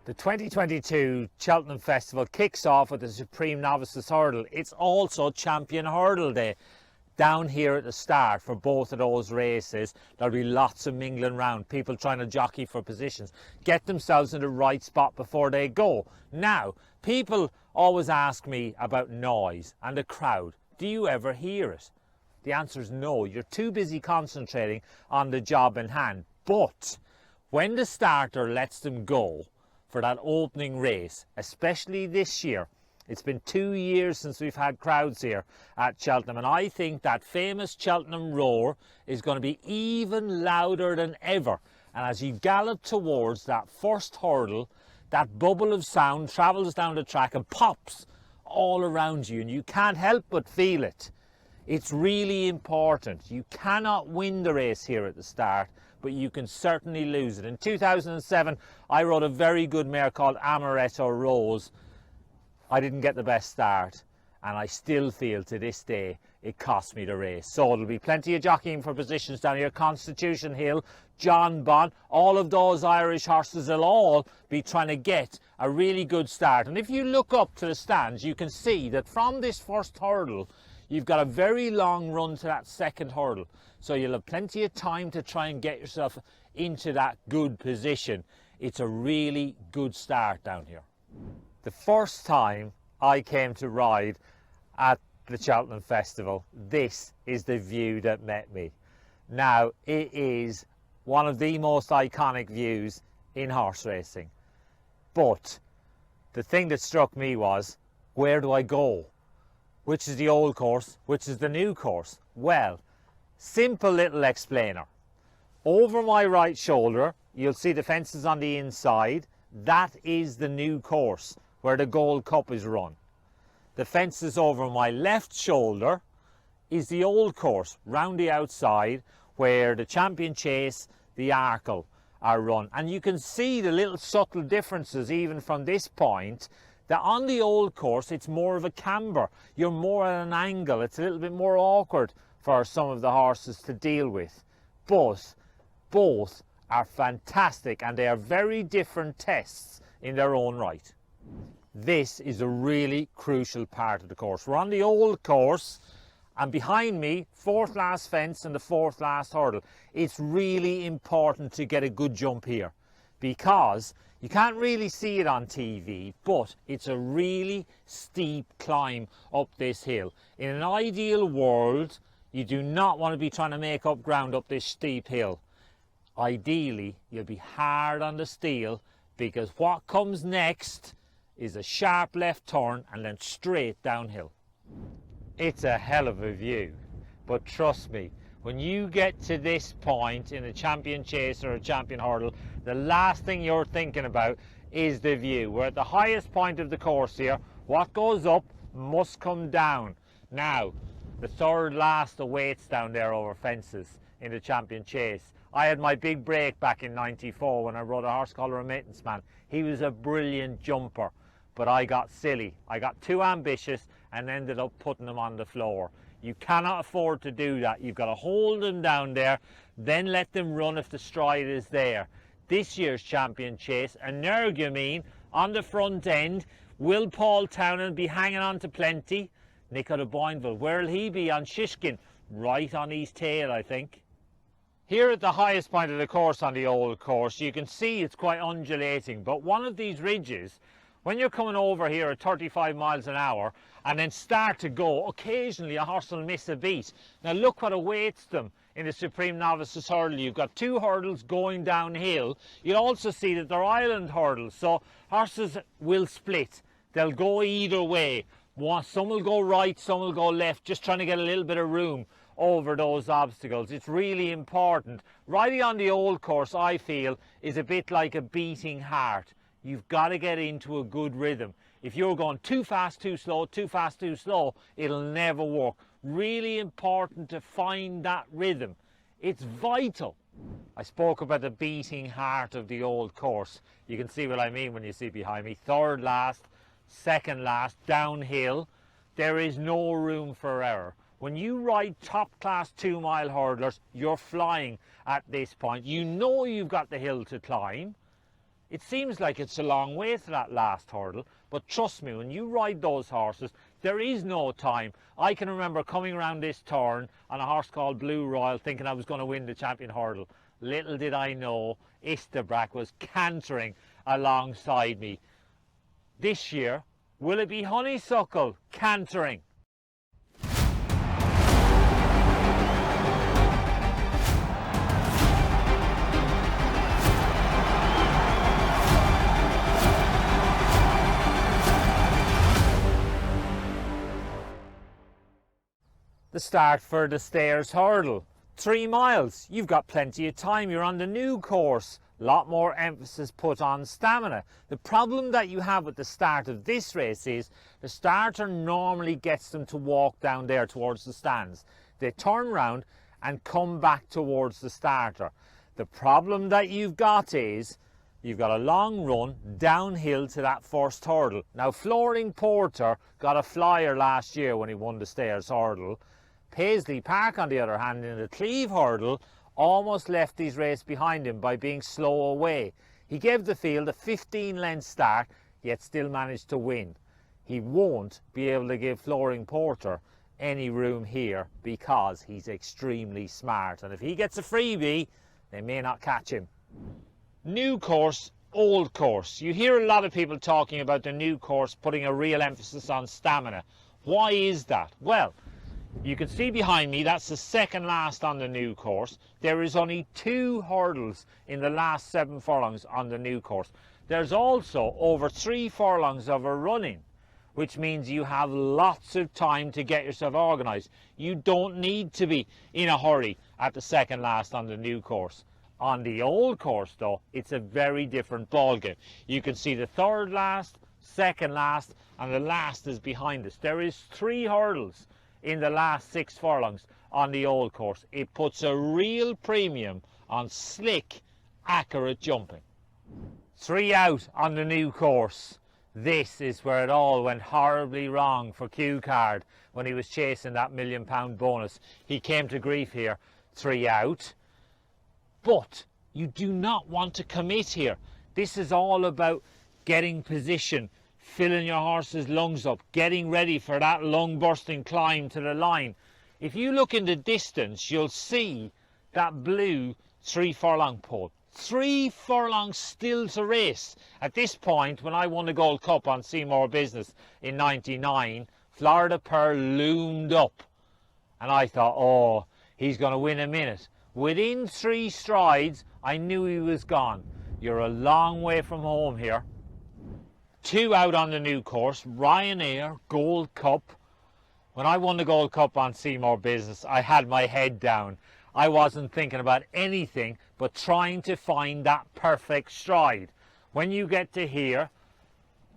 The 2022 Cheltenham Festival kicks off with the Supreme Novices Hurdle. It's also Champion Hurdle Day down here at the start for both of those races. There'll be lots of mingling round, people trying to jockey for positions, get themselves in the right spot before they go. Now, people always ask me about noise and the crowd. Do you ever hear it? The answer is no. You're too busy concentrating on the job in hand. But when the starter lets them go for that opening race, especially this year, it's been 2 years since we've had crowds here at Cheltenham, and I think that famous Cheltenham roar is going to be even louder than ever. And as you gallop towards that first hurdle, that bubble of sound travels down the track and pops all around you, and you can't help but feel it. It's really important. You cannot win the race here at the start, but you can certainly lose it. In 2007, I rode a very good mare called Amaretto Rose. I didn't get the best start, and I still feel to this day it cost me the race. So there'll be plenty of jockeying for positions down here. Constitution Hill, John Bond, all of those Irish horses will all be trying to get a really good start. And if you look up to the stands, you can see that from this first hurdle, you've got a very long run to that second hurdle. So you'll have plenty of time to try and get yourself into that good position. It's a really good start down here. The first time I came to ride at the Cheltenham Festival, this is the view that met me. Now, it is one of the most iconic views in horse racing. But the thing that struck me was, where do I go? Which is the old course? Which is the new course? Well, simple little explainer. Over my right shoulder, you'll see the fences on the inside. That is the new course where the Gold Cup is run. The fences over my left shoulder is the old course round the outside where the Champion Chase, the Arkle are run. And you can see the little subtle differences even from this point, that on the old course it's more of a camber. You're more at an angle. It's a little bit more awkward for some of the horses to deal with. But both are fantastic, and they are very different tests in their own right. This is a really crucial part of the course. We're on the old course, and behind me, fourth last fence and the fourth last hurdle. It's really important to get a good jump here, because you can't really see it on TV, but it's a really steep climb up this hill. In an ideal world, you do not want to be trying to make up ground up this steep hill. Ideally, you'll be hard on the steel, because what comes next is a sharp left turn and then straight downhill. It's a hell of a view, but trust me, when you get to this point in a Champion Chase or a Champion Hurdle, the last thing you're thinking about is the view. We're at the highest point of the course here. What goes up must come down. Now, the third last awaits down there over fences in the Champion Chase. I had my big break back in '94 when I rode a horse called Remittance Man. He was a brilliant jumper, but I got silly. I got too ambitious and ended up putting him on the floor. You cannot afford to do that. You've got to hold them down there, then let them run if the stride is there. This year's Champion Chase, Energumene on the front end. Will Paul Townend be hanging on to plenty? Nico de Boinville, where'll he be on Shishkin? Right on his tail, I think. Here at the highest point of the course on the old course, you can see it's quite undulating, but one of these ridges, when you're coming over here at 35 miles an hour and then start to go, occasionally a horse will miss a beat. Now look what awaits them in the Supreme Novices Hurdle. You've got two hurdles going downhill. You'll also see that they're island hurdles, so horses will split. They'll go either way. Some will go right, some will go left, just trying to get a little bit of room over those obstacles. It's really important. Riding on the old course, I feel, is a bit like a beating heart. You've got to get into a good rhythm. If you're going too fast, too slow, too fast, too slow, it'll never work. Really important to find that rhythm. It's vital. I spoke about the beating heart of the old course. You can see what I mean when you see behind me. Third last, second last, downhill. There is no room for error. When you ride top-class 2-mile hurdlers, you're flying at this point. You know you've got the hill to climb. It seems like it's a long way to that last hurdle, but trust me, when you ride those horses, there is no time. I can remember coming around this turn on a horse called Blue Royal thinking I was going to win the champion hurdle. Little did I know Istabrack was cantering alongside me. This year, will it be Honeysuckle cantering? The start for the Stairs Hurdle. 3 miles. You've got plenty of time. You're on the new course. A lot more emphasis put on stamina. The problem that you have at the start of this race is the starter normally gets them to walk down there towards the stands. They turn round and come back towards the starter. The problem that you've got is you've got a long run downhill to that first hurdle. Now, Flooring Porter got a flyer last year when he won the Stairs Hurdle. Paisley Park, on the other hand, in the Cleve Hurdle, almost left his race behind him by being slow away. He gave the field a 15-length start, yet still managed to win. He won't be able to give Flooring Porter any room here because he's extremely smart. And if he gets a freebie, they may not catch him. New course, old course. You hear a lot of people talking about the new course putting a real emphasis on stamina. Why is that? Well, you can see behind me, that's the second last on the new course. There is only 2 hurdles in the last 7 furlongs on the new course. There's also over 3 furlongs of a run-in, which means you have lots of time to get yourself organised. You don't need to be in a hurry at the second last on the new course. On the old course, though, it's a very different ballgame. You can see the third last, second last, and the last is behind us. There is 3 hurdles in the last 6 furlongs on the old course. It puts a real premium on slick, accurate jumping. 3 out on the new course. This is where it all went horribly wrong for Q Card when he was chasing that £1 million bonus. He came to grief here. 3 out. But you do not want to commit here. This is all about getting position, filling your horse's lungs up, getting ready for that lung-bursting climb to the line. If you look in the distance, you'll see that blue 3 furlong pole. 3 furlongs still to race. At this point, when I won the Gold Cup on Seymour Business in '99, Florida Pearl loomed up. And I thought, oh, he's going to win a minute. Within 3 strides, I knew he was gone. You're a long way from home here. 2 out on the new course, Ryanair Gold Cup. When I won the Gold Cup on Seymour Business, I had my head down. I wasn't thinking about anything but trying to find that perfect stride. When you get to here,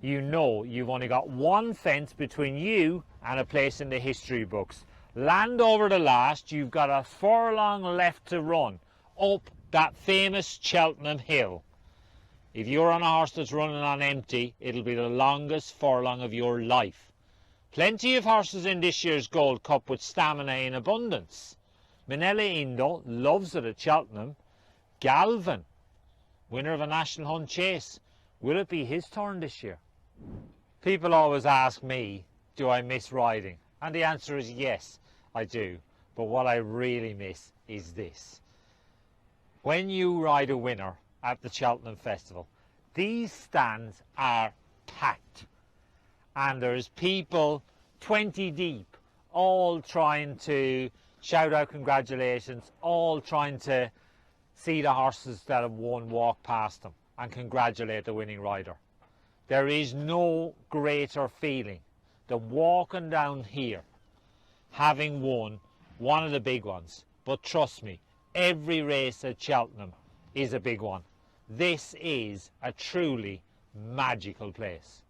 you know you've only got 1 fence between you and a place in the history books. Land over the last, you've got a furlong left to run up that famous Cheltenham hill. If you're on a horse that's running on empty, it'll be the longest furlong of your life. Plenty of horses in this year's Gold Cup with stamina in abundance. Minella Indo loves it at Cheltenham. Galvin, winner of a National Hunt Chase. Will it be his turn this year? People always ask me, do I miss riding? And the answer is yes, I do. But what I really miss is this. When you ride a winner at the Cheltenham Festival, these stands are packed. And there's people 20 deep, all trying to shout out congratulations, all trying to see the horses that have won walk past them and congratulate the winning rider. There is no greater feeling than walking down here, having won one of the big ones. But trust me, every race at Cheltenham is a big one. This is a truly magical place.